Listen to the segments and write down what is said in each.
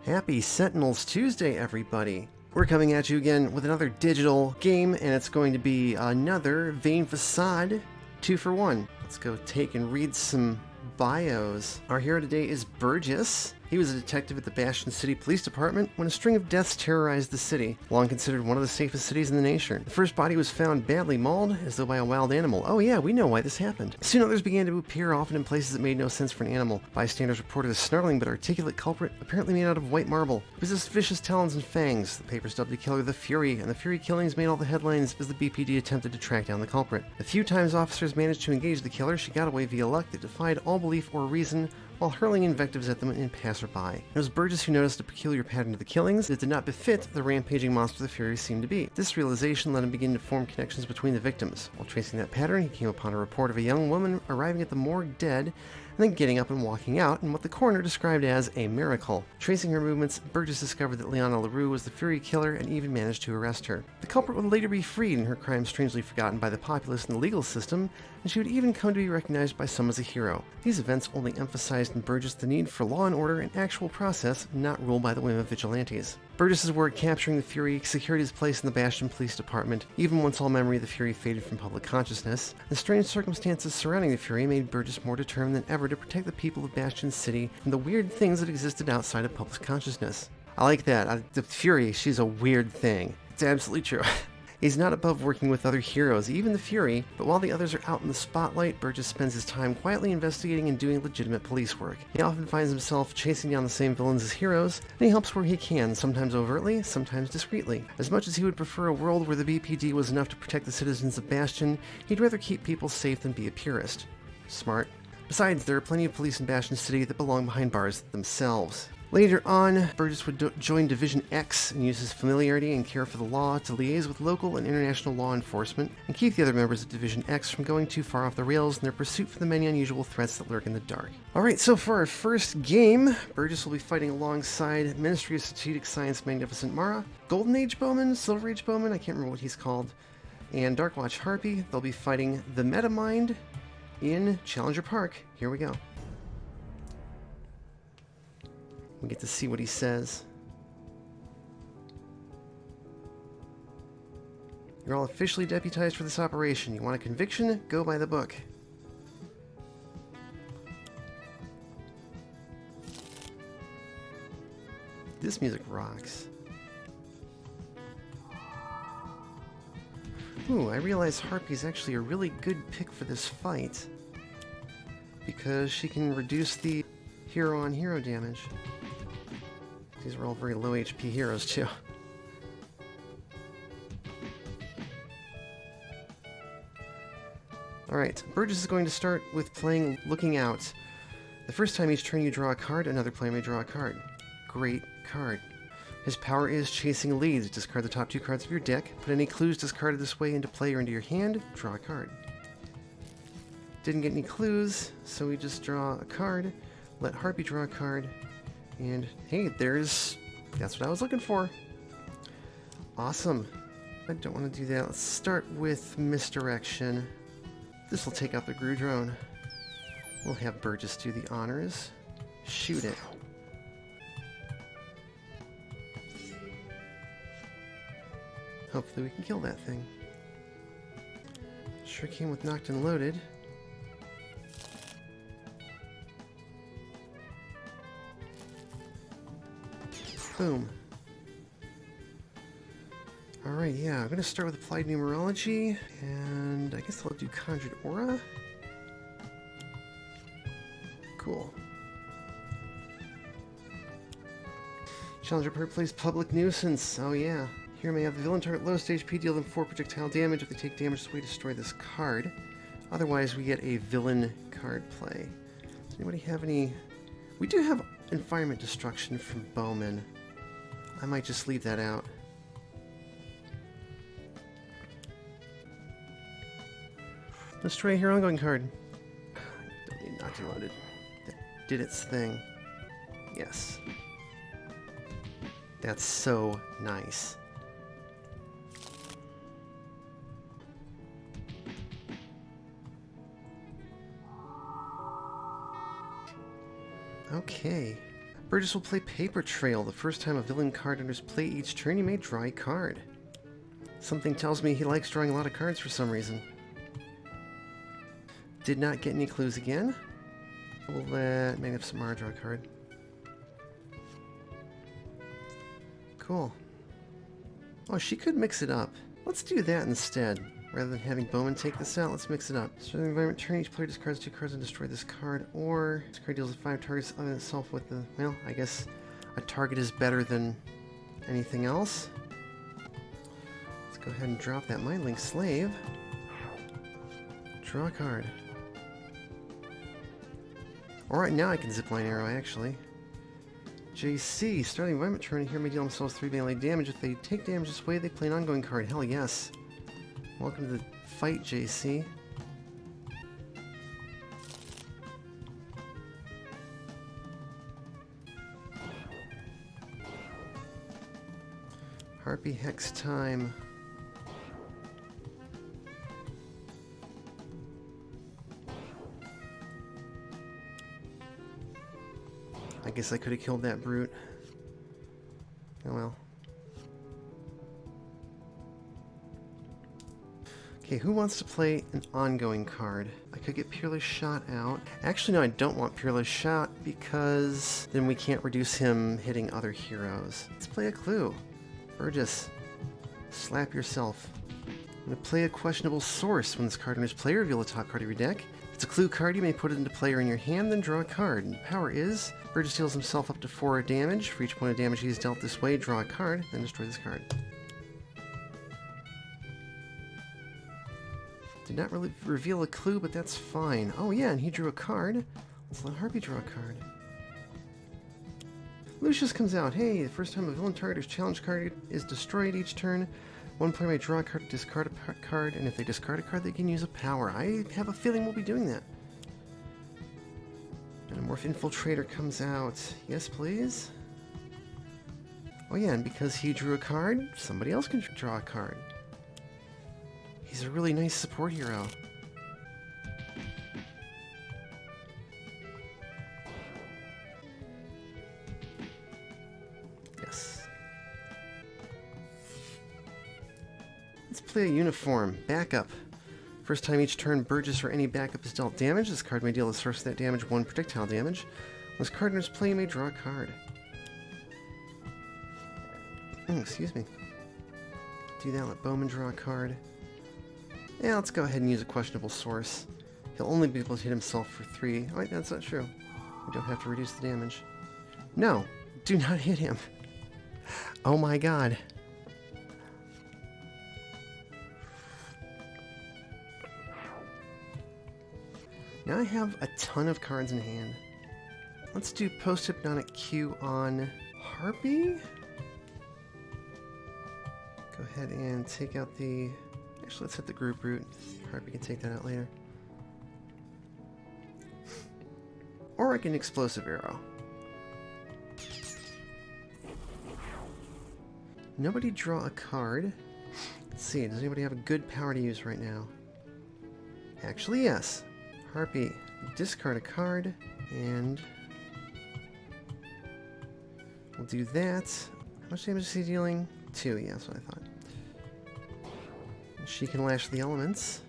Happy Sentinels Tuesday, everybody! We're coming at you again with another digital game, and it's going to be another Vain Facade 2 for 1. Let's go take and read some bios. Our hero today is Burgess. He was a detective at the Bastion City Police Department when a string of deaths terrorized the city, long considered one of the safest cities in the nation. The first body was found badly mauled, as though by a wild animal. Oh yeah, we know why this happened. Soon others began to appear, often in places that made no sense for an animal. Bystanders reported a snarling but articulate culprit, apparently made out of white marble. He possessed vicious talons and fangs. The papers dubbed the killer the Fury, and the Fury killings made all the headlines as the BPD attempted to track down the culprit. The few times officers managed to engage the killer, she got away via luck that defied all belief or reason, while hurling invectives at them and passerby. It was Burgess who noticed a peculiar pattern to the killings that did not befit the rampaging monster the Fury seemed to be. This realization let him begin to form connections between the victims. While tracing that pattern, he came upon a report of a young woman arriving at the morgue dead, and then getting up and walking out in what the coroner described as a miracle. Tracing her movements, Burgess discovered that Liana LaRue was the Fury killer and even managed to arrest her. The culprit would later be freed and her crimes strangely forgotten by the populace and the legal system, and she would even come to be recognized by some as a hero. These events only emphasized in Burgess the need for law and order and actual process, not ruled by the whim of vigilantes. Burgess's work capturing the Fury secured his place in the Bastion Police Department, even once all memory of the Fury faded from public consciousness. The strange circumstances surrounding the Fury made Burgess more determined than ever to protect the people of Bastion City from the weird things that existed outside of public consciousness. I like that. The Fury, she's a weird thing. It's absolutely true. He's not above working with other heroes, even the Fury, but while the others are out in the spotlight, Burgess spends his time quietly investigating and doing legitimate police work. He often finds himself chasing down the same villains as heroes, and he helps where he can, sometimes overtly, sometimes discreetly. As much as he would prefer a world where the BPD was enough to protect the citizens of Bastion, he'd rather keep people safe than be a purist. Smart. Besides, there are plenty of police in Bastion City that belong behind bars themselves. Later on, Burgess would join Division X and use his familiarity and care for the law to liaise with local and international law enforcement and keep the other members of Division X from going too far off the rails in their pursuit for the many unusual threats that lurk in the dark. Alright, so for our first game, Burgess will be fighting alongside Ministry of Strategic Science Magnificent Mara, Golden Age Bowman, Silver Age Bowman, I can't remember what he's called, and Darkwatch Harpy. They'll be fighting the Metamind in Challenger Park. Here we go. We get to see what he says. You're all officially deputized for this operation. You want a conviction? Go by the book. This music rocks. Ooh, I realize Harpy's actually a really good pick for this fight, because she can reduce the hero-on-hero damage. These are all very low HP heroes, too. Alright, Burgess is going to start with playing Looking Out. The first time each turn you draw a card, another player may draw a card. Great card. His power is Chasing Leads. Discard the top 2 cards of your deck, put any clues discarded this way into play or into your hand, draw a card. Didn't get any clues, so we just draw a card, let Harpy draw a card, and hey, that's what I was looking for. Awesome. I don't want to do that. Let's start with Misdirection. This will take out the Grue Drone. We'll have Burgess do the honors. Shoot it. Hopefully we can kill that thing. Sure came with Knocked and Loaded. Boom. Alright, yeah, I'm going to start with Applied Numerology, and I guess I'll do Conjured Aura. Cool. Challenger Park plays Public Nuisance. Oh yeah. Here may have the villain target lowest HP, deal them 4 projectile damage. If they take damage, this way destroy this card. Otherwise, we get a villain card play. Does anybody have any... We do have Environment Destruction from Bowman. I might just leave that out. Destroy a hero ongoing card. Don't need Knocked and Loaded. That did its thing. Yes. That's so nice. Okay. Burgess will play Paper Trail. The first time a villain card enters play each turn, you may draw a card. Something tells me he likes drawing a lot of cards for some reason. Did not get any clues again. We'll let Magnificent Mara draw a card. Cool. Oh, she could mix it up. Let's do that instead. Rather than having Bowman take this out, let's mix it up. So in the environment turn, each player discards 2 cards and destroy this card, or this card deals with 5 targets other than itself with the... Well, I guess a target is better than anything else. Let's go ahead and drop that Mind Link Slave. Draw a card. Alright, now I can Zipline Arrow, actually. JC, starting environment turn, here may deal themselves 3 melee damage. If they take damage this way, they play an ongoing card. Hell yes. Welcome to the fight, JC. Harpy Hex time. I guess I could have killed that brute. Oh well. Okay, who wants to play an ongoing card? I could get Peerless Shot out. Actually, no, I don't want Peerless Shot because then we can't reduce him hitting other heroes. Let's play a clue. Burgess, slap yourself. I'm going to play a Questionable Source. When this card enters play, reveal the top card of your deck. If it's a clue card, you may put it into play or in your hand, then draw a card. And the power is, Burgess deals himself up to 4 damage. For each point of damage he's dealt this way, draw a card, then destroy this card. Did not really reveal a clue, but that's fine. Oh yeah, and he drew a card. Let's let Harpy draw a card. Lucius comes out. Hey, the first time a villain target or challenge card is destroyed each turn, one player may draw a card, discard a card, and if they discard a card, they can use a power. I have a feeling we'll be doing that. And a Morph Infiltrator comes out. Yes, please. Oh yeah, and because he drew a card, somebody else can draw a card. He's a really nice support hero. Yes. Let's play a uniform. Backup. First time each turn, Burgess or any backup is dealt damage. This card may deal the source of that damage 1 projectile damage. When this card enters play, you may draw a card. Excuse me. Do that, let Bowman draw a card. Yeah, let's go ahead and use a Questionable Source. He'll only be able to hit himself for 3. Oh, wait, that's not true. We don't have to reduce the damage. No, do not hit him. Oh my god. Now I have a ton of cards in hand. Let's do Post-Hypnotic Q on Harpy. Go ahead and take out the... Actually, let's hit the group root. Harpy can take that out later. Or I can Explosive Arrow. Nobody draw a card. Let's see, does anybody have a good power to use right now? Actually, yes. Harpy, discard a card, and we'll do that. How much damage is he dealing? 2, yeah, that's what I thought. She can lash the elements.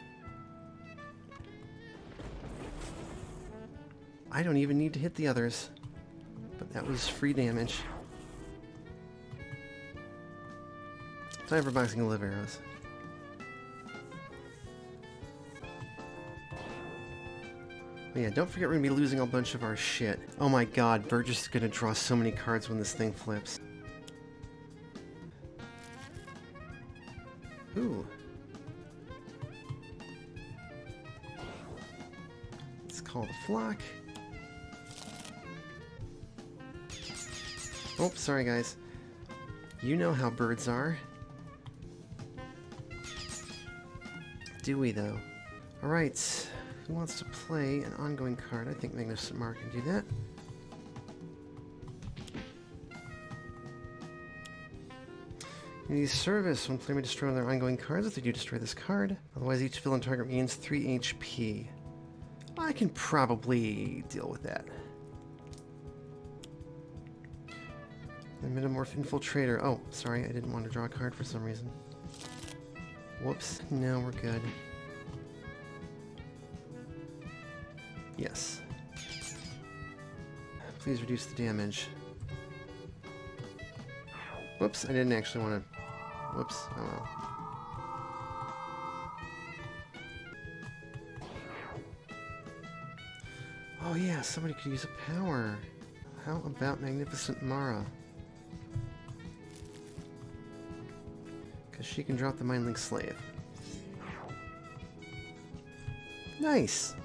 I don't even need to hit the others, but that was free damage. Time for boxing of live arrows. But yeah, don't forget we're going to be losing a bunch of our shit. Oh my god, Burgess is going to draw so many cards when this thing flips. Ooh. Let's call the flock. Oh, sorry guys. You know how birds are. Do we though? Alright. Who wants to play an ongoing card? I think Magnificent Mara can do that. Community Service. One player may destroy one of their ongoing cards if they do destroy this card. Otherwise, each villain target gains 3 HP. I can probably deal with that. The Metamorph Infiltrator. Oh, sorry, I didn't want to draw a card for some reason. Whoops. No, we're good. Yes. Please reduce the damage. Whoops, I didn't actually want to... Whoops, oh well. Oh yeah, somebody could use a power. How about Magnificent Mara? Because she can drop the Mindlink Slave. Nice!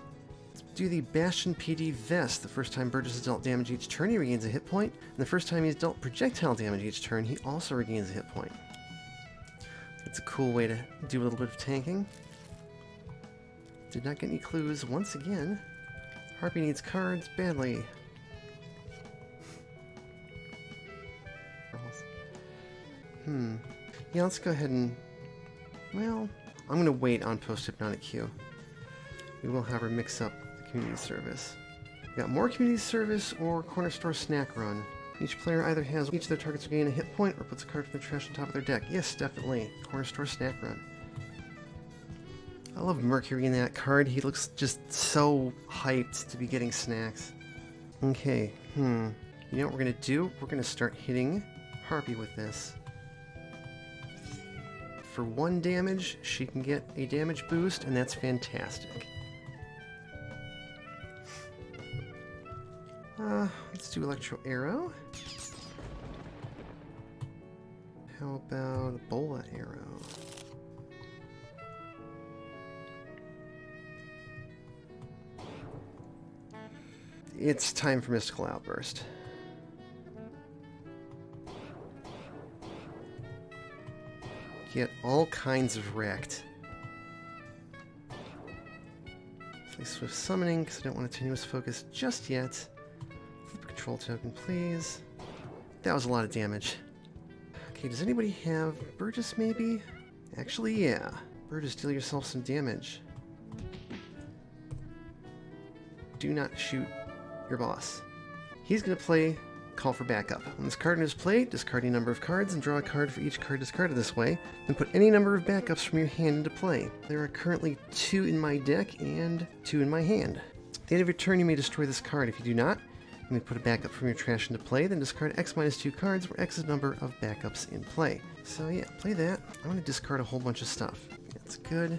Do the Bastion PD Vest. The first time Burgess is dealt damage each turn, he regains a hit point. And the first time he's dealt projectile damage each turn, he also regains a hit point. It's a cool way to do a little bit of tanking. Did not get any clues once again. Harpy needs cards badly. Yeah, let's go ahead and... Well, I'm going to wait on Post-Hypnotic Q. We will have her mix up the community service. We got more community service or corner store snack run. Each player either has each of their targets regain a hit point or puts a card from their trash on top of their deck. Yes, definitely. Corner store snack run. I love Mercury in that card. He looks just so hyped to be getting snacks. Okay, You know what we're going to do? We're going to start hitting Harpy with this. For 1 damage, she can get a damage boost, and that's fantastic. Let's do Electro Arrow. How about Ebola Arrow? It's time for Mystical Outburst. Get all kinds of wrecked. Play Swift Summoning, because I don't want a Tenuous Focus just yet. Flip a control token, please. That was a lot of damage. Okay, does anybody have Burgess, maybe? Actually, yeah. Burgess, deal yourself some damage. Do not shoot your boss. He's going to play Call for Backup. When this card is played, discard a number of cards and draw a card for each card discarded this way, then put any number of backups from your hand into play. There are currently 2 in my deck and 2 in my hand. At the end of your turn, you may destroy this card. If you do not, you may put a backup from your trash into play, then discard X-2 cards where X is the number of backups in play. So yeah, play that. I'm going to discard a whole bunch of stuff. That's good.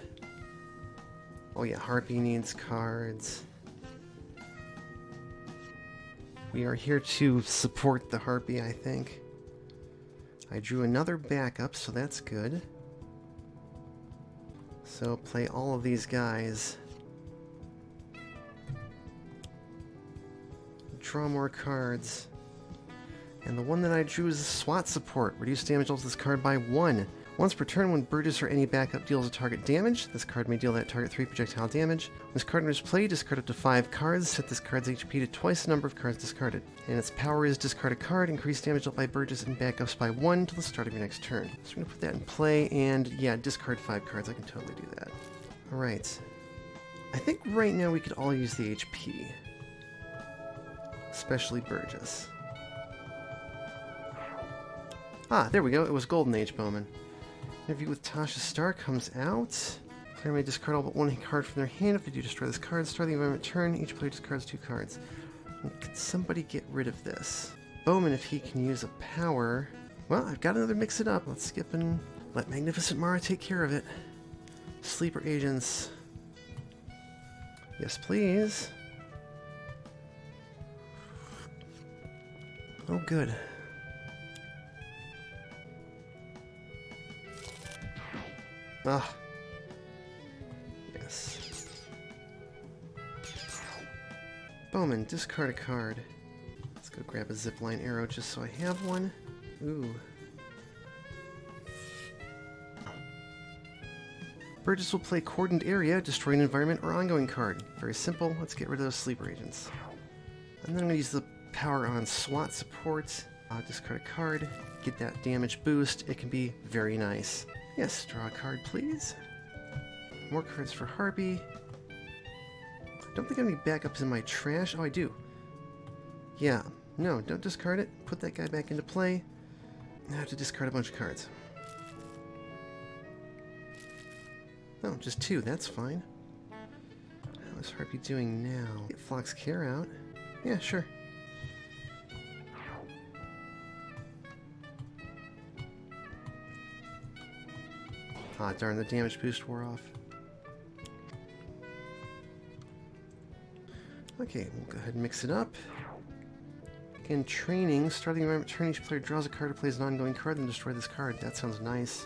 Oh yeah, Harpy needs cards. We are here to support the Harpy, I think. I drew another backup, so that's good. So play all of these guys. Draw more cards. And the one that I drew is a SWAT support. Reduce damage to this card by 1. Once per turn, when Burgess or any backup deals a target damage, this card may deal that target 3 projectile damage. When this card enters play, discard up to 5 cards, set this card's HP to twice the number of cards discarded. And its power is discard a card, increase damage dealt by Burgess and backups by 1 until the start of your next turn. So we're going to put that in play, and yeah, discard 5 cards. I can totally do that. Alright. I think right now we could all use the HP. Especially Burgess. Ah, there we go. It was Golden Age Bowman. Interview with Tasha Star comes out. Player may discard all but 1 card from their hand. If they do destroy this card, start the environment turn. Each player discards 2 cards. Could somebody get rid of this? Bowman, if he can use a power... Well, I've got another mix it up. Let's skip and let Magnificent Mara take care of it. Sleeper agents. Yes, please. Oh, good. Ah. Yes. Bowman, discard a card. Let's go grab a zipline arrow just so I have one. Ooh. Burgess will play Cordoned Area, destroy an environment or ongoing card. Very simple. Let's get rid of those sleeper agents. And then I'm going to use the power on SWAT support. Discard a card. Get that damage boost. It can be very nice. Yes, draw a card, please. More cards for Harpy. I don't think I have any backups in my trash. Oh, I do. Yeah. No, don't discard it. Put that guy back into play. I have to discard a bunch of cards. Oh, just 2. That's fine. How is Harpy doing now? Get Flock's Care out. Yeah, sure. Ah, darn, the damage boost wore off. Okay, we'll go ahead and mix it up. Again, training. Starting the turn, each player draws a card or plays an ongoing card, then destroy this card. That sounds nice.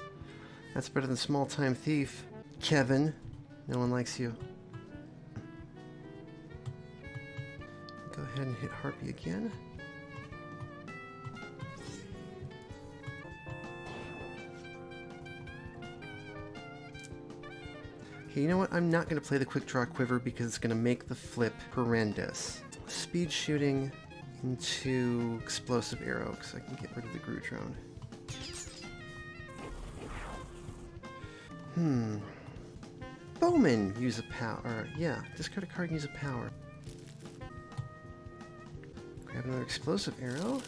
That's better than Small-Time Thief. Kevin, no one likes you. Go ahead and hit Harpy again. Okay, you know what? I'm not going to play the Quick Draw Quiver because it's going to make the flip horrendous. Speed Shooting into Explosive Arrow because I can get rid of the Groot Drone. Bowman, use a power. Yeah, discard a card and use a power. Grab another Explosive Arrow.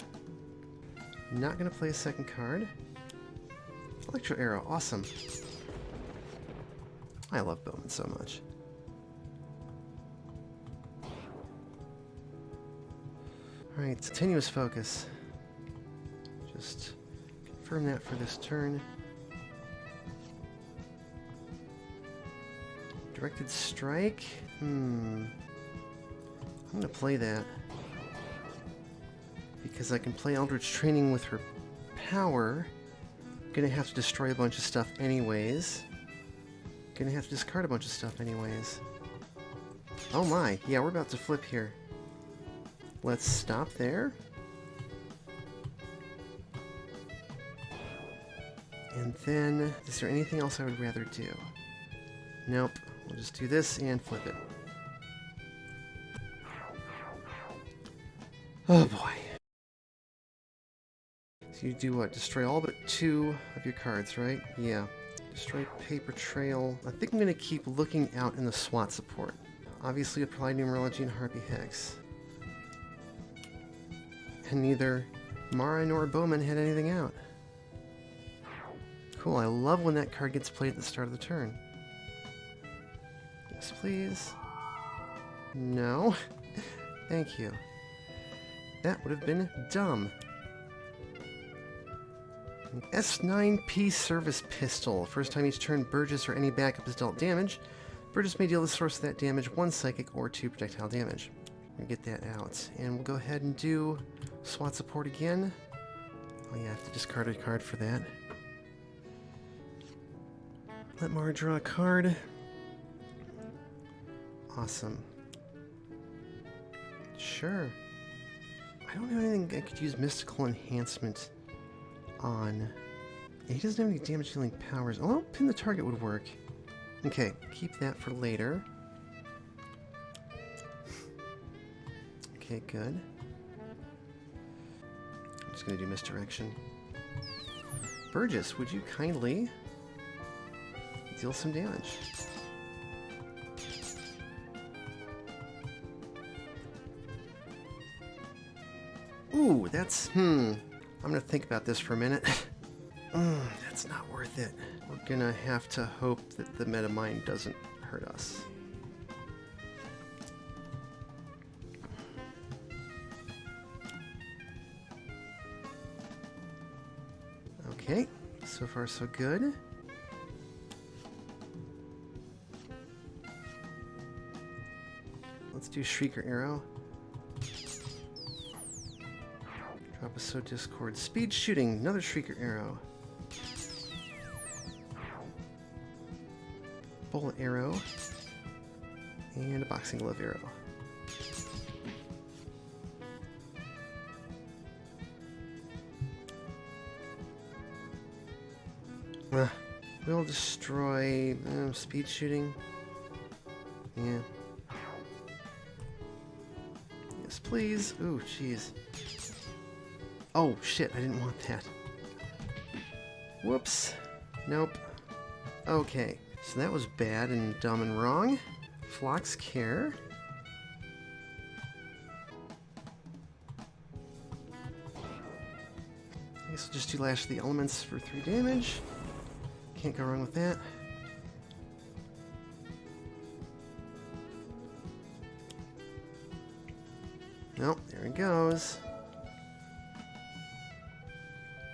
Not going to play a second card. Electro Arrow, awesome. I love Bowman so much. Alright, Tenuous Focus. Just confirm that for this turn. Directed Strike? I'm going to play that. Because I can play Eldritch Training with her power. Gonna have to destroy a bunch of stuff anyways. Gonna have to discard a bunch of stuff anyways. Oh my, yeah, we're about to flip here. Let's stop there. And then, is there anything else I would rather do? Nope. We'll just do this and flip it. Oh boy. So you do what? Destroy all but 2 of your cards, right? Yeah. Destroy Paper Trail. I think I'm going to keep looking out in the SWAT support. Obviously apply Numerology and Harpy Hex. And neither Mara nor Bowman had anything out. Cool, I love when that card gets played at the start of the turn. Yes, please. No. Thank you. That would have been dumb. An S9P Service Pistol. First time each turn, Burgess or any backup is dealt damage. Burgess may deal the source of that damage 1 psychic or 2 projectile damage. We're gonna get that out. And we'll go ahead and do SWAT support again. Oh yeah, I have to discard a card for that. Let Mara draw a card. Awesome. Sure. I don't have anything I could use Mystical Enhancement on. Yeah, he doesn't have any damage dealing powers. Oh, Pin the Target would work. Okay, keep that for later. Okay, good. I'm just going to do Misdirection. Burgess, would you kindly deal some damage? Ooh, that's, I'm gonna think about this for a minute. That's not worth it. We're gonna have to hope that the Metamind doesn't hurt us. Okay, so far so good. Let's do Shrieker Arrow. Drop a So Discord. Speed Shooting, another Shrieker Arrow. Bullet Arrow. And a Boxing Glove Arrow. We'll destroy Speed Shooting. Yeah. Yes, please. Ooh, jeez. Oh, shit, I didn't want that. Whoops. Nope. Okay, so that was bad and dumb and wrong. Flock's Care. I guess I'll just do Lash of the Elements for 3 damage. Can't go wrong with that. Nope, there he goes.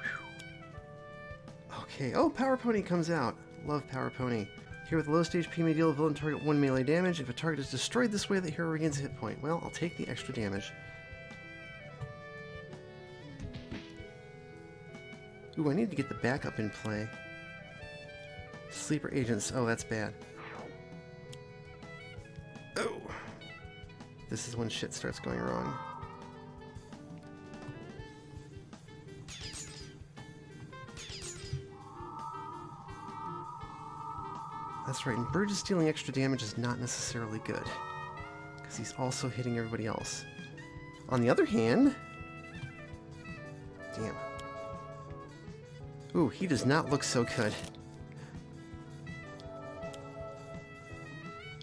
Whew. Okay, oh, Power Pony comes out. Love Power Pony. Here with low stage P may deal a villain target 1 melee damage. If a target is destroyed this way, the hero regains a hit point. Well, I'll take the extra damage. Ooh, I need to get the backup in play. Sleeper agents. Oh, that's bad. Oh! This is when shit starts going wrong. That's right, and Burgess dealing extra damage is not necessarily good, because he's also hitting everybody else. On the other hand... Damn. Ooh, he does not look so good.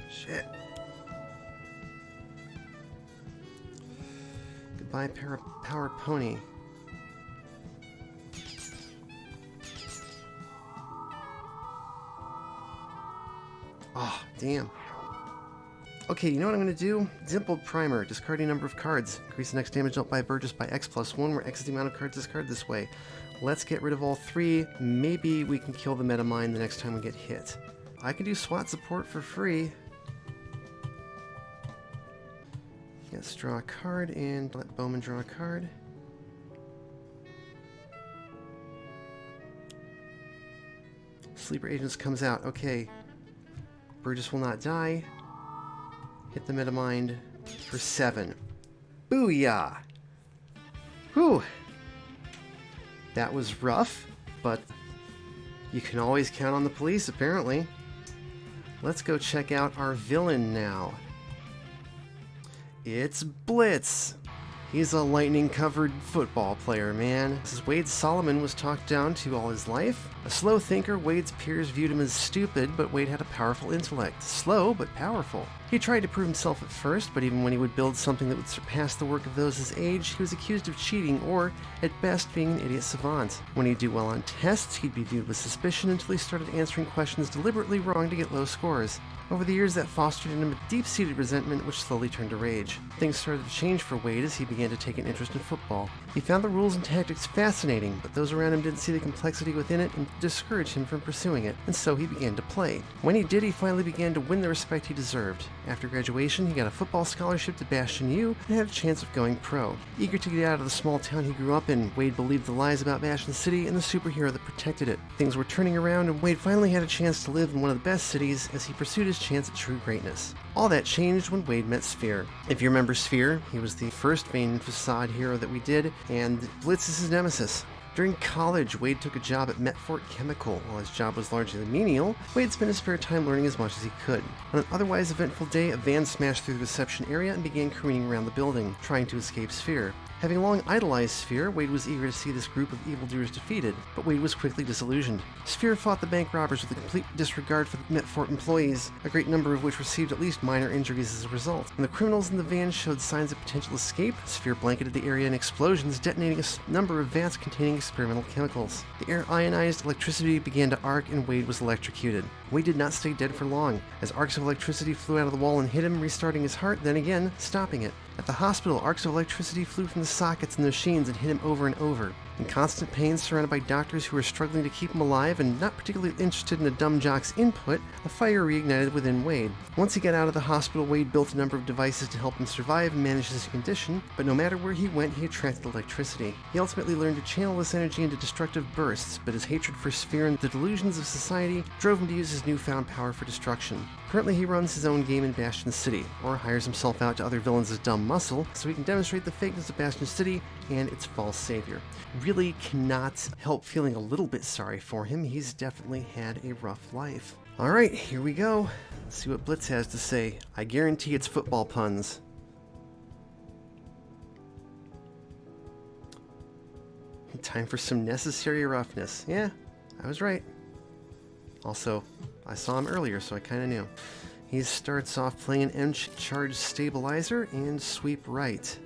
Shit. Goodbye, Power Pony. Oh, damn. Okay, you know what I'm going to do? Dimpled Primer. Discarding number of cards. Increase the next damage dealt by Burgess by X+1, where X is the amount of cards discarded this way. Let's get rid of all 3. Maybe we can kill the Metamine the next time we get hit. I can do SWAT support for free. Let's draw a card and let Bowman draw a card. Sleeper Agents comes out. Okay. Burgess will not die. Hit the Metamind for 7. Booyah! Whew! That was rough, but you can always count on the police, apparently. Let's go check out our villain now. It's Blitz! He's a lightning-covered football player, man. As Wade Solomon was talked down to all his life. A slow thinker, Wade's peers viewed him as stupid, but Wade had a powerful intellect. Slow, but powerful. He tried to prove himself at first, but even when he would build something that would surpass the work of those his age, he was accused of cheating or, at best, being an idiot savant. When he'd do well on tests, he'd be viewed with suspicion until he started answering questions deliberately wrong to get low scores. Over the years, that fostered in him a deep-seated resentment which slowly turned to rage. Things started to change for Wade as he began to take an interest in football. He found the rules and tactics fascinating, but those around him didn't see the complexity within it and discouraged him from pursuing it, and so he began to play. When he did, he finally began to win the respect he deserved. After graduation, he got a football scholarship to Bastion U and had a chance of going pro. Eager to get out of the small town he grew up in, Wade believed the lies about Bastion City and the superhero that protected it. Things were turning around, and Wade finally had a chance to live in one of the best cities as he pursued his chance at true greatness. All that changed when Wade met Sphere. If you remember Sphere, he was the first Vane Facade hero that we did, and Blitz is his nemesis. During college, Wade took a job at Metfort Chemical. While his job was largely menial, Wade spent his spare time learning as much as he could. On an otherwise eventful day, a van smashed through the reception area and began careening around the building, trying to escape Sphere. Having long idolized Sphere, Wade was eager to see this group of evildoers defeated, but Wade was quickly disillusioned. Sphere fought the bank robbers with a complete disregard for the Metfort employees, a great number of which received at least minor injuries as a result. When the criminals in the van showed signs of potential escape, Sphere blanketed the area in explosions, detonating a number of vats containing experimental chemicals. The air ionized, electricity began to arc, and Wade was electrocuted. Wade did not stay dead for long, as arcs of electricity flew out of the wall and hit him, restarting his heart, then again, stopping it. At the hospital, arcs of electricity flew from the sockets in the machines and hit him over and over. In constant pain, surrounded by doctors who were struggling to keep him alive and not particularly interested in a dumb jock's input, a fire reignited within Wade. Once he got out of the hospital, Wade built a number of devices to help him survive and manage his condition, but no matter where he went, he attracted electricity. He ultimately learned to channel this energy into destructive bursts, but his hatred for Sphere and the delusions of society drove him to use his newfound power for destruction. Currently, he runs his own game in Bastion City, or hires himself out to other villains as dumb muscle, so he can demonstrate the fakeness of Bastion City and its false savior. Really cannot help feeling a little bit sorry for him. He's definitely had a rough life. Alright, here we go. Let's see what Blitz has to say. I guarantee it's football puns. Time for some necessary roughness. Yeah, I was right. Also, I saw him earlier, so I kind of knew. He starts off playing an M-charge stabilizer and sweep right.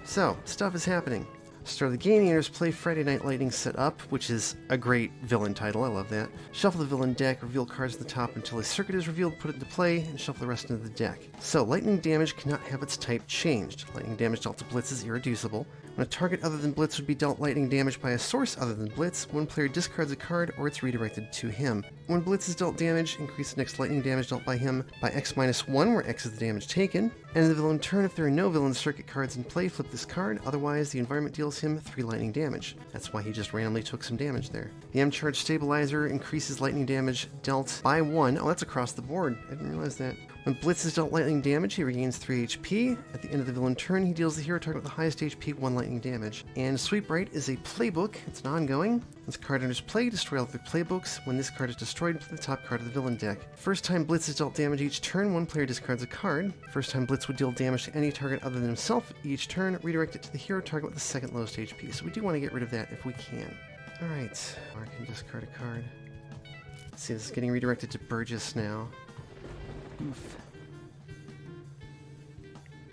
So, stuff is happening. Start of the game, enters play Friday Night Lightning set up, which is a great villain title. I love that. Shuffle the villain deck, reveal cards at the top until a circuit is revealed, put it into play, and shuffle the rest into the deck. So, lightning damage cannot have its type changed. Lightning damage dealt to Blitz is irreducible. When a target other than Blitz would be dealt lightning damage by a source other than Blitz, one player discards a card or it's redirected to him. When Blitz is dealt damage, increase the next lightning damage dealt by him by X-1, where X is the damage taken. And in the villain turn, if there are no villain circuit cards in play, flip this card, otherwise the environment deals him 3 lightning damage. That's why he just randomly took some damage there. The M-Charge Stabilizer increases lightning damage dealt by 1. Oh, that's across the board. I didn't realize that. When Blitz is dealt lightning damage, he regains 3 HP. At the end of the villain turn, he deals the hero target with the highest HP 1 lightning damage. And Sweep Right is a playbook. It's an ongoing. This card enters play, destroy all other playbooks. When this card is destroyed, play the top card of the villain deck. First time Blitz is dealt damage each turn, one player discards a card. First time Blitz would deal damage to any target other than himself each turn, redirect it to the hero target with the second lowest HP. So we do want to get rid of that if we can. Alright, Mark can discard a card. Let's see, this is getting redirected to Burgess now. Oof.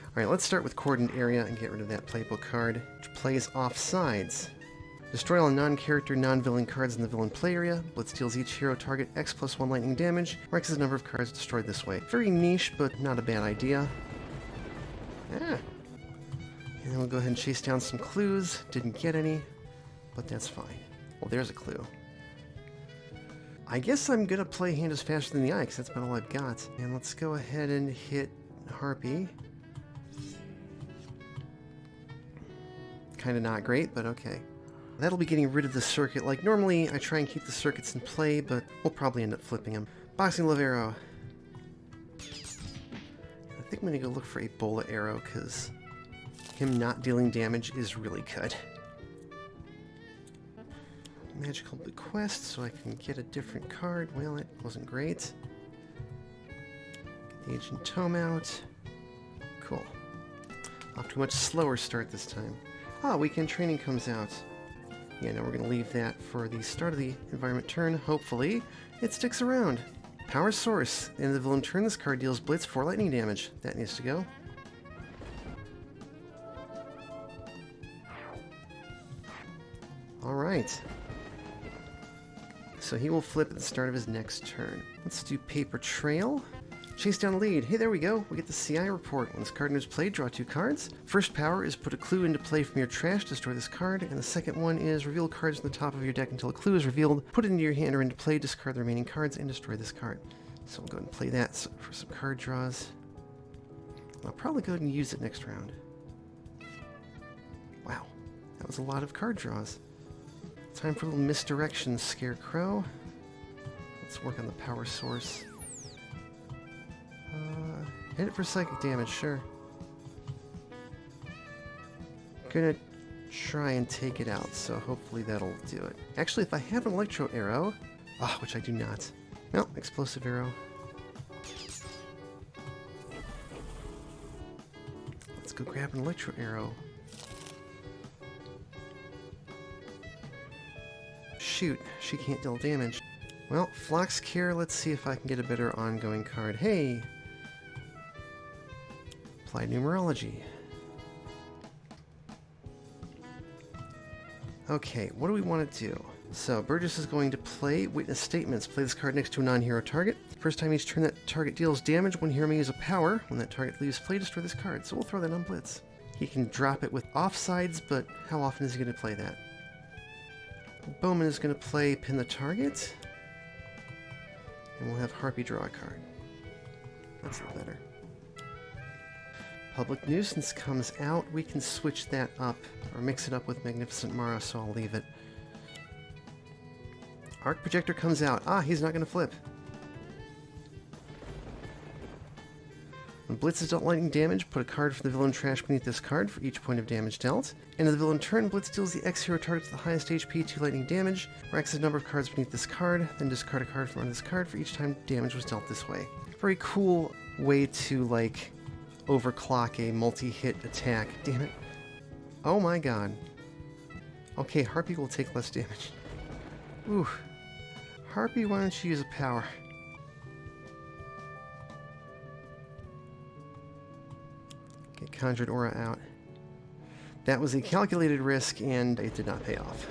Alright, let's start with Coordinate Area and get rid of that playbook card, which plays Offsides. Destroy all non-character, non-villain cards in the villain play area. Blitz deals each hero target X+1 lightning damage, where X is the number of cards destroyed this way. Very niche, but not a bad idea. And then we'll go ahead and chase down some clues. Didn't get any, but that's fine. Well, there's a clue. I guess I'm gonna play Hand is Faster Than the Eye, because that's about all I've got. And let's go ahead and hit Harpy. Kinda not great, but okay. That'll be getting rid of the circuit. Like, normally I try and keep the circuits in play, but we'll probably end up flipping them. Boxing Glove Arrow. I think I'm gonna go look for a Bola Arrow, because him not dealing damage is really good. Magical Bequest, so I can get a different card. Well, it wasn't great. Get the Ancient Tome out. Cool. Off to a much slower start this time. Ah, Weekend Training comes out. Yeah, now we're going to leave that for the start of the environment turn. Hopefully, it sticks around. Power Source. In the villain turn, this card deals Blitz 4 lightning damage. That needs to go. Alright. So he will flip at the start of his next turn. Let's do Paper Trail. Chase down the lead. Hey, there we go. We get the CI report. When this card enters play, draw 2 cards. First power is put a clue into play from your trash, destroy this card. And the second one is reveal cards on the top of your deck until a clue is revealed. Put it into your hand or into play, discard the remaining cards, and destroy this card. So we'll go ahead and play that for some card draws. I'll probably go ahead and use it next round. Wow, that was a lot of card draws. Time for a little misdirection, Scarecrow. Let's work on the Power Source. Hit it for psychic damage, sure. Gonna try and take it out, so hopefully that'll do it. Actually, if I have an Electro Arrow, which I do not. No, Explosive Arrow. Let's go grab an Electro Arrow. Shoot, she can't deal damage. Well, Flox Care, let's see if I can get a better ongoing card. Hey! Apply Numerology. Okay, what do we want to do? So, Burgess is going to play Witness Statements. Play this card next to a non-hero target. First time each turn that target deals damage, one hero may use a power. When that target leaves play, destroy this card. So we'll throw that on Blitz. He can drop it with offsides, but how often is he going to play that? Bowman is going to play Pin the Target. And we'll have Harpy draw a card. That's a little better. Public Nuisance comes out. We can switch that up, or mix it up with Magnificent Mara, so I'll leave it. Arc Projector comes out. He's not going to flip. When Blitz is dealt lightning damage, put a card from the villain trash beneath this card for each point of damage dealt. And in the villain turn, Blitz deals the X hero target to the highest HP 2 lightning damage, where X is the number of cards beneath this card, then discard a card from under this card for each time damage was dealt this way. Very cool way to, like, overclock a multi-hit attack. Damn it. Oh my god. Okay, Harpy will take less damage. Ooh. Harpy, why don't you use a power? Get Conjured Aura out. That was a calculated risk, and it did not pay off.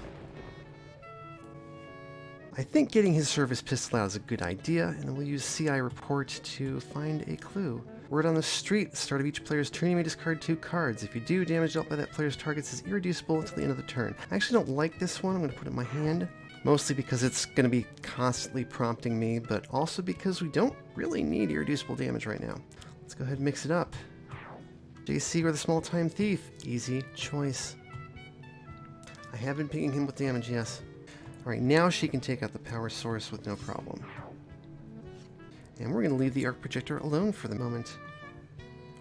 I think getting his service pistol out is a good idea, and then we'll use CI report to find a clue. Word on the street, at the start of each player's turn, you may discard 2 cards. If you do, damage dealt by that player's targets is irreducible until the end of the turn. I actually don't like this one. I'm going to put it in my hand, mostly because it's going to be constantly prompting me, but also because we don't really need irreducible damage right now. Let's go ahead and mix it up. JC or the small-time thief. Easy choice. I have been picking him with damage, yes. Alright, now she can take out the power source with no problem. And we're going to leave the arc projector alone for the moment.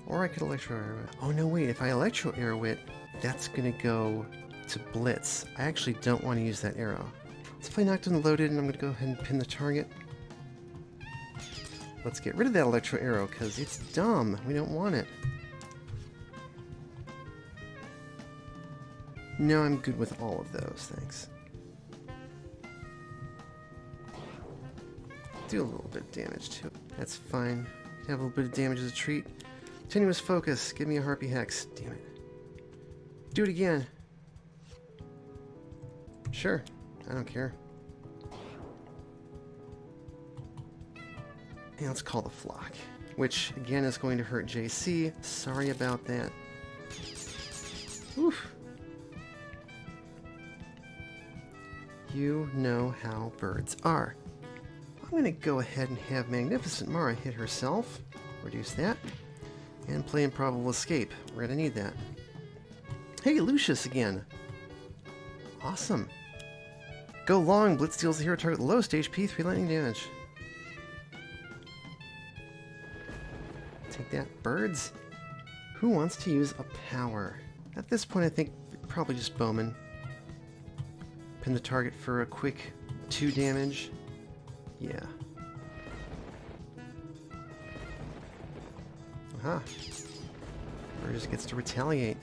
Or I could electro arrow it. Oh no, wait, if I electro arrow it, that's going to go to Blitz. I actually don't want to use that arrow. Let's play Knocked and Loaded, and I'm going to go ahead and pin the target. Let's get rid of that electro arrow, because it's dumb. We don't want it. No, I'm good with all of those, thanks. Do a little bit of damage too. That's fine. Have a little bit of damage as a treat. Tenuous focus. Give me a Harpy Hex. Damn it. Do it again. Sure. I don't care. And let's call the flock. Which, again, is going to hurt JC. Sorry about that. Oof. You know how birds are. I'm going to go ahead and have Magnificent Mara hit herself, reduce that, and play Improbable Escape. We're going to need that. Hey, Lucius again. Awesome. Go long. Blitz deals the hero target the lowest HP, 3 lightning damage. Take that, birds. Who wants to use a power? At this point, I think probably just Bowman. Pin the target for a quick 2 damage. Yeah. Aha. Burgess gets to retaliate.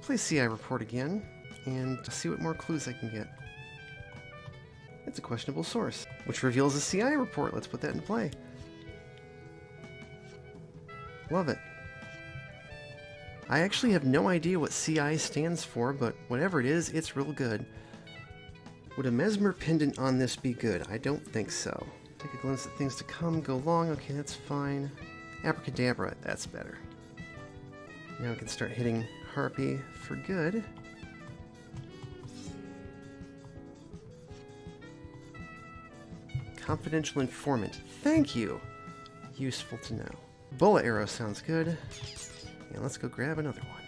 Play CI report again, and see what more clues I can get. It's a questionable source, which reveals a CI report. Let's put that in play. Love it. I actually have no idea what CI stands for, but whatever it is, it's real good. Would a Mesmer pendant on this be good? I don't think so. Take a glimpse at things to come, go long, okay, that's fine. Abracadabra, that's better. Now we can start hitting Harpy for good. Confidential informant, thank you! Useful to know. Bullet arrow sounds good. And let's go grab another one.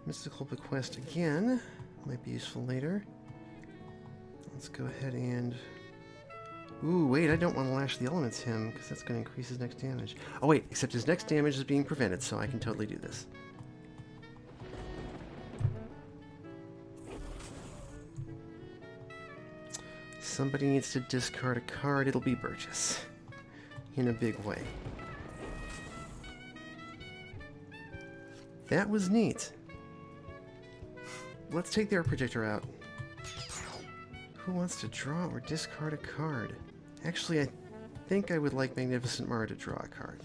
Mystical Bequest again. Might be useful later. Let's go ahead and... Ooh, wait, I don't want to lash the elements him, because that's going to increase his next damage. Oh wait, except his next damage is being prevented, so I can totally do this. Somebody needs to discard a card, it'll be Burgess. In a big way. That was neat. Let's take their projector out. Who wants to draw or discard a card? Actually, I think I would like Magnificent Mara to draw a card.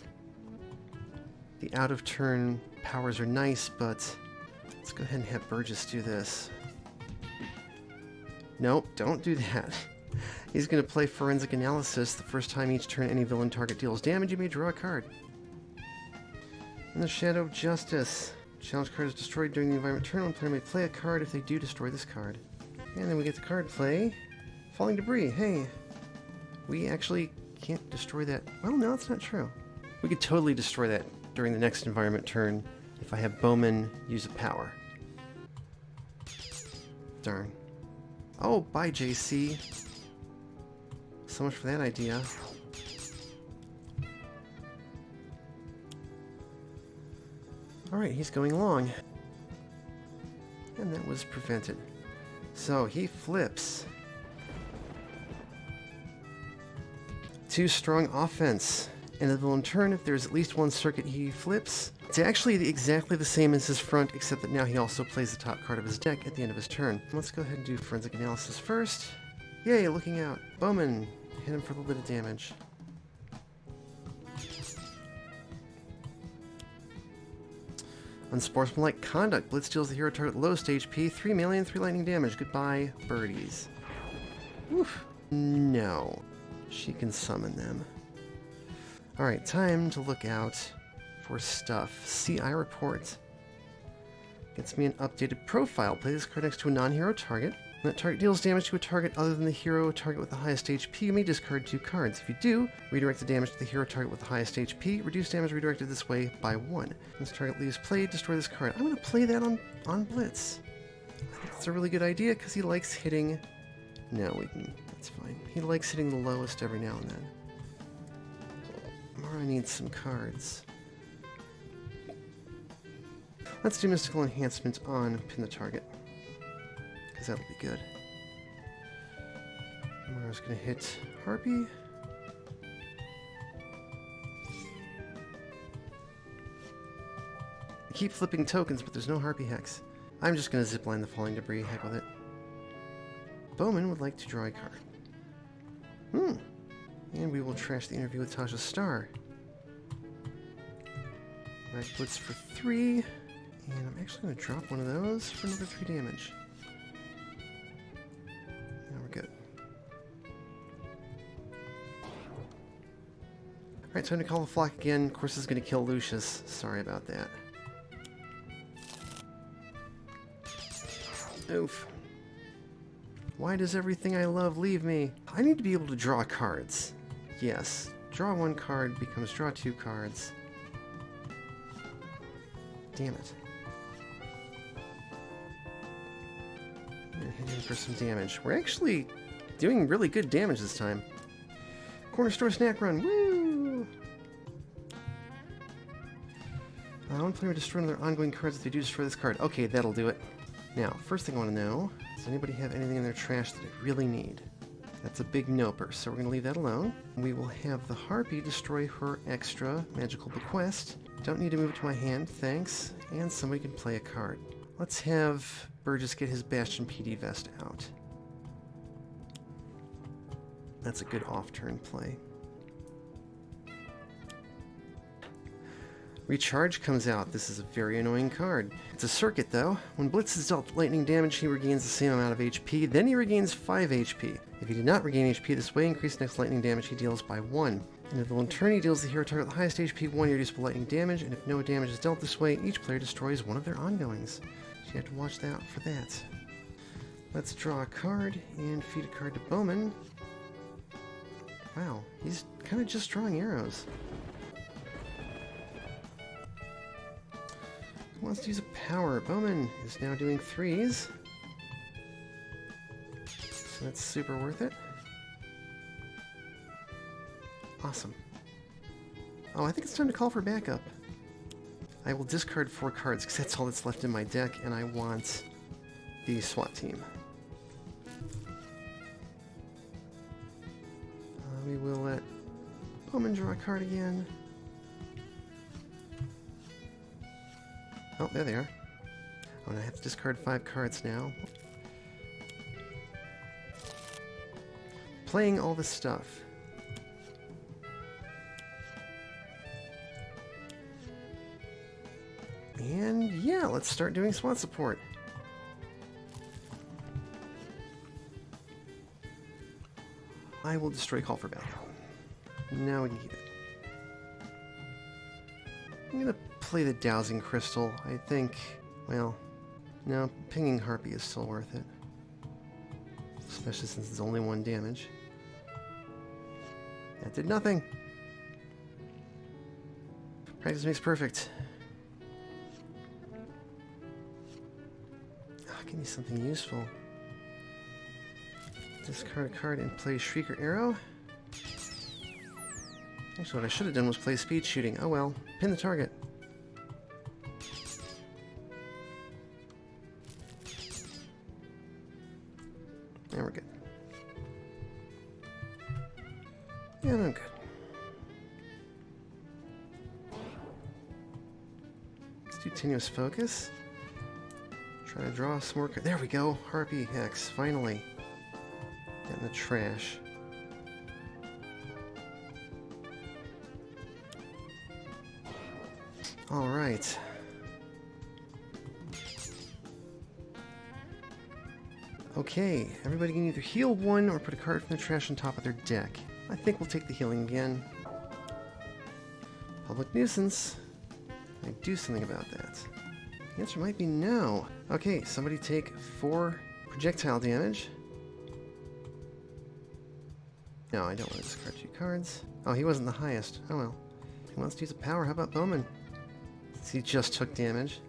The out-of-turn powers are nice, but let's go ahead and have Burgess do this. Nope, don't do that. He's going to play Forensic Analysis. The first time each turn any villain target deals damage, you may draw a card. In the Shadow of Justice. Challenge card is destroyed during the environment turn. One player may play a card if they do destroy this card. And then we get the card play. Falling Debris. Hey, we actually can't destroy that. Well, no, that's not true. We could totally destroy that during the next environment turn if I have Bowman use a power. Darn. Oh, bye, JC. So much for that idea. Alright, he's going long. And that was prevented. So he flips. 2 strong offense. End of the villain turn, if there's at least one circuit he flips. It's actually exactly the same as his front, except that now he also plays the top card of his deck at the end of his turn. Let's go ahead and do forensic analysis first. Yay, looking out. Bowman, hit him for a little bit of damage. Unsportsmanlike conduct. Blitz deals the hero target lowest HP, 3 melee and 3 lightning damage. Goodbye, birdies. Oof. No. She can summon them. Alright, time to look out for stuff. CI report. Gets me an updated profile. Play this card next to a non-hero target. When that target deals damage to a target other than the hero target with the highest HP, you may discard 2 cards. If you do, redirect the damage to the hero target with the highest HP. Reduce damage redirected this way by 1. When this target leaves play, destroy this card. I'm going to play that on Blitz. I think that's a really good idea because he likes hitting... No, we can... That's fine. He likes hitting the lowest every now and then. Mara needs some cards. Let's do Mystical Enhancement on Pin the Target. Because that'll be good. Mara's going to hit Harpy. I keep flipping tokens, but there's no Harpy Hex. I'm just going to zipline the falling debris. Heck with it. Bowman would like to draw a card. And we will trash the interview with Tasha Star. Max Blitz for 3. And I'm actually going to drop one of those for another 3 damage. Now we're good. Alright, time to call the flock again. Of course, this is going to kill Lucius. Sorry about that. Oof. Why does everything I love leave me? I need to be able to draw cards. Yes. Draw 1 card becomes draw 2 cards. Damn it. I'm gonna hit him for some damage. We're actually doing really good damage this time. Corner store snack run. Woo! One player destroy one of their ongoing cards if they do destroy this card. Okay, that'll do it. Now, first thing I want to know, does anybody have anything in their trash that I really need? That's a big noper, so we're going to leave that alone. We will have the Harpy destroy her extra magical bequest. Don't need to move it to my hand, thanks. And somebody can play a card. Let's have Burgess get his Bastion PD Vest out. That's a good off-turn play. Recharge comes out. This is a very annoying card. It's a circuit, though. When Blitz is dealt lightning damage, he regains the same amount of HP. Then he regains 5 HP. If he did not regain HP this way, increase next lightning damage he deals by 1. And if the turn he deals the hero target the highest HP 1 irreducible lightning damage, and if no damage is dealt this way, each player destroys one of their ongoings. So you have to watch out for that. Let's draw a card and feed a card to Bowman. Wow, he's kind of just drawing arrows. Wants to use a power. Bowman is now doing 3s. So that's super worth it. Awesome. Oh, I think it's time to call for backup. I will discard 4 cards because that's all that's left in my deck, and I want the SWAT team. We will let Bowman draw a card again. Oh, there they are. Oh, and I have to discard 5 cards now. Playing all this stuff. And yeah, let's start doing SWAT support. I will destroy Call for Battle. Now we can keep it. I'm gonna play the Dowsing Crystal. I think, well, no, pinging Harpy is still worth it. Especially since it's only 1 damage. That did nothing. Practice makes perfect. Oh, give me something useful. Discard a card and play Shrieker Arrow. Actually, what I should have done was play Speed Shooting. Oh well. Pin the target. There, we're good. Yeah, I'm good. continuous focus. Try to draw some more. There we go. Harpy Hex. Finally. Get in the trash. Alright. Okay, everybody can either heal one or put a card from the trash on top of their deck. I think we'll take the healing again. Public nuisance. Can I do something about that? The answer might be no. Okay, somebody take 4 projectile damage. No, I don't want to discard 2 cards. Oh, he wasn't the highest. Oh well. He wants to use a power. How about Bowman? Since he just took damage.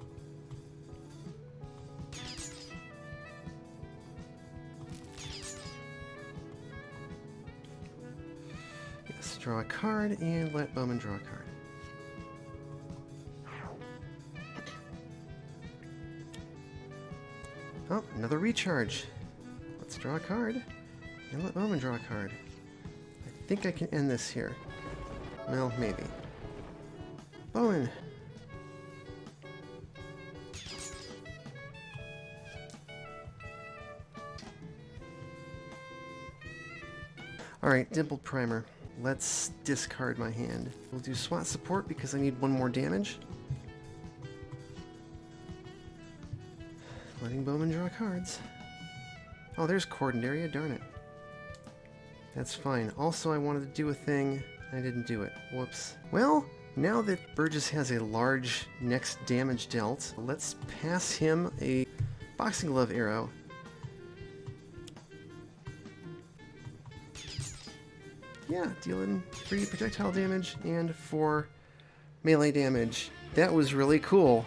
Yes, draw a card and let Bowman draw a card. Oh, another recharge. Let's draw a card and let Bowman draw a card. I think I can end this here. Well, maybe. Bowman. Alright, Dimpled Primer. Let's discard my hand. We'll do SWAT support because I need 1 more damage. Letting Bowman draw cards. Oh, there's Cordendaria, darn it. That's fine. Also, I wanted to do a thing, and I didn't do it. Whoops. Well, now that Burgess has a large next damage dealt, let's pass him a boxing glove arrow. Yeah, dealing 3 projectile damage and 4 melee damage. That was really cool.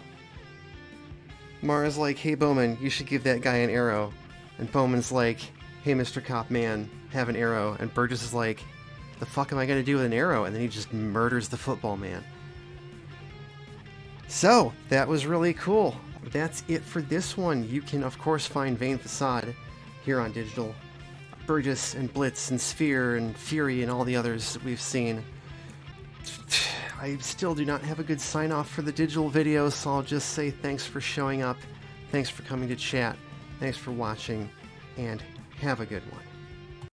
Mara's like, hey Bowman, you should give that guy an arrow. And Bowman's like, hey Mr. Cop Man, have an arrow. And Burgess is like, the fuck am I gonna do with an arrow? And then he just murders the football man. So, that was really cool. That's it for this one. You can, of course, find Vane Facade here on digital. Burgess and Blitz and Sphere and Fury and all the others that we've seen. I still do not have a good sign-off for the digital video, so I'll just say thanks for showing up, thanks for coming to chat, thanks for watching, and have a good one.